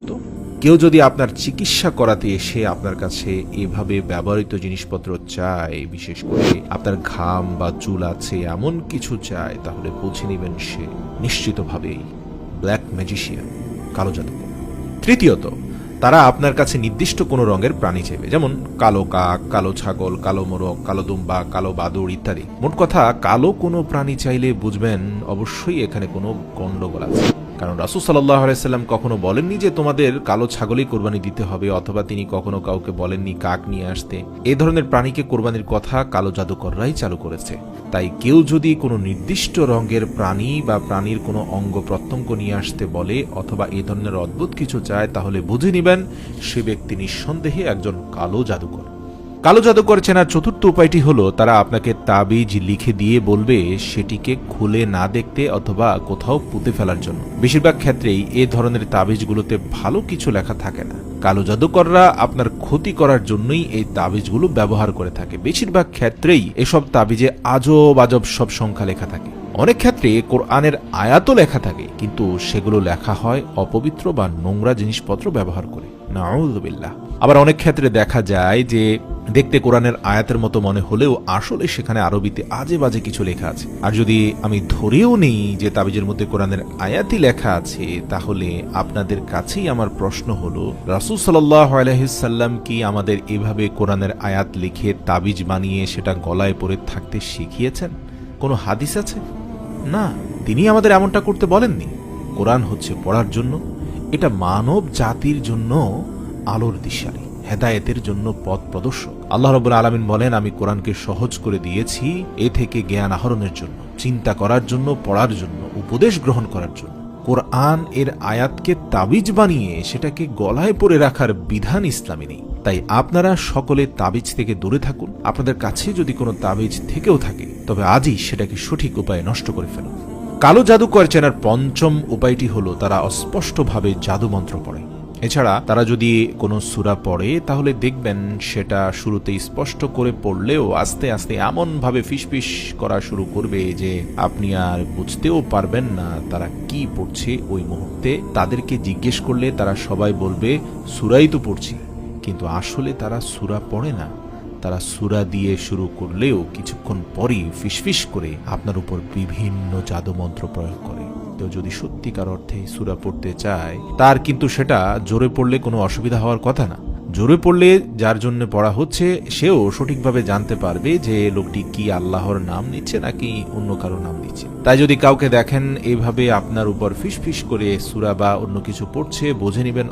তো কেউ যদি আপনার চিকিৎসা করাতে এসে আপনার কাছে এভাবে ব্যবহৃত জিনিসপত্র চায়, বিশেষ করে আপনার ঘাম বা চুল আছে এমন কিছু চায়, তাহলে বুঝে নেবেন সে নিশ্চিতভাবেই ব্ল্যাক ম্যাজিশিয়ান, কালো জাদুকর। তৃতীয়ত, তারা আপনার কাছে নির্দিষ্ট কোনো রঙের প্রাণী চাইবে, যেমন কালো কাক, কালো ছাগল, কালো মোরগ, কালো দুম্বা, কালো বাদুড় ইত্যাদি। মোট কথা, কালো কোনো প্রাণী চাইলে বুঝবেন অবশ্যই এখানে কোনো গন্ডগোল আছে। কারণ রাসূল সাল্লাল্লাহু আলাইহি সাল্লাম কখনো বলেননি যে তোমাদের কালো ছাগলই কোরবানি দিতে হবে, অথবা তিনি কখনো কাউকে বলেননি কাক নিয়ে আসতে। এই ধরনের প্রাণীকে কোরবানির কথা কালো জাদুকররাই চালু করেছে। তাই কেউ যদি কোনো নির্দিষ্ট রঙের প্রাণী বা প্রাণীর কোনো অঙ্গ প্রত্যঙ্গ নিয়ে আসতে বলে অথবা এই ধরনের অদ্ভুত কিছু চায়, তাহলে বুঝে নিবেন সে ব্যক্তি নিঃসন্দেহে একজন কালো জাদুকর। কালো জাদুকর চেনার চতুর্থ উপায়টি হলো, তারা আপনাকে তাবিজ লিখে দিয়ে বলবে সেটিকে খুলে না দেখতে অথবা কোথাও পুঁতে ফেলার জন্য। বেশিরভাগ ক্ষেত্রেই এ ধরনের তাবিজগুলোতে ভালো কিছু লেখা থাকে না। কালো জাদুকররা আপনার ক্ষতি করার জন্যই এই তাবিজগুলো ব্যবহার করে থাকে। বেশিরভাগ ক্ষেত্রেই এসব তাবিজে আজব আজব সব সংখ্যা লেখা থাকে। অনেক ক্ষেত্রে কোরআনের আয়াতও লেখা থাকে, কিন্তু সেগুলো লেখা হয় অপবিত্র বা নোংরা জিনিসপত্র ব্যবহার করে। নাউযুবিল্লাহ। আবার অনেক ক্ষেত্রে দেখা যায় যে দেখতে কোরআনের আয়াতের মতো মনে হলেও আসলে সেখানে আরবিতে আজে বাজে কিছু লেখা আছে। আর যদি আমি ধরেও নেই যে তাবিজের মধ্যে কোরআনের আয়াতই লেখা আছে, তাহলে আপনাদের কাছেই আমার প্রশ্ন হলো, রাসূল সাল্লাল্লাহু আলাইহি সাল্লাম কি আমাদের এভাবে কোরআনের আয়াত লিখে তাবিজ বানিয়ে সেটা গলায় পরে থাকতে শিখিয়েছেন? কোনো হাদিস আছে? না, তিনি আমাদের এমনটা করতে বলেননি। কোরআন হচ্ছে পড়ার জন্য, এটা মানব জাতির জন্য আলোর দিশারি, হেদায়েতের জন্য পথ প্রদর্শক। আল্লাহ রাব্বুল আলামিন বলেন, আমি কোরআনকে সহজ করে দিয়েছি এ থেকে জ্ঞান আহরণের জন্য, চিন্তা করার জন্য, পড়ার জন্য, উপদেশ গ্রহণ করার জন্য। কোরআন এর আয়াতকে তাবিজ বানিয়ে সেটাকে গলায় পরে রাখার বিধান ইসলামে নেই। তাই আপনারা সকলে তাবিজ থেকে দূরে থাকুন। আপনাদের কাছে যদি কোনো তাবিজ থেকেও থাকে, তবে আজই সেটাকে সঠিক উপায়ে নষ্ট করে ফেলুন। কালো জাদুকর চেনার পঞ্চম উপায়টি হলো, তারা অস্পষ্টভাবে জাদুমন্ত্র পড়ে। এছাড়া তারা যদি কোনো সূরা পড়ে, তাহলে দেখবেন সেটা শুরুতে স্পষ্ট করে পড়লেও আস্তে আস্তে এমনভাবে ফিসফিস করা শুরু করবে যে আপনি আর বুঝতেও পারবেন না তারা কি পড়ছে ওই মুহূর্তে। তাদেরকে জিজ্ঞেস করলে তারা সবাই বলবে সূরাই তো পড়ছি, কিন্তু আসলে তারা সূরা পড়ে না। তারা সূরা দিয়ে শুরু করলেও কিছুক্ষণ পরই ফিসফিস করে আপনার উপর বিভিন্ন জাদুমন্ত্র প্রয়োগ করে। তো যদি সত্যিকার অর্থে সূরা পড়তে চায়, তার কিন্তু সেটা জোরে পড়লে কোনো অসুবিধা হওয়ার কথা না। জোরে পড়লে যার জন্য পড়া হচ্ছে সেও সঠিকভাবে জানতে পারবে যে লোকটি কি আল্লাহর নাম নিচ্ছে নাকি অন্য কারো নাম নিচ্ছে। তাই যদি কাউকে দেখেন এইভাবে আপনার উপর ফিসফিস করে সূরা বা অন্য কিছু পড়ছে, বুঝে নেবেন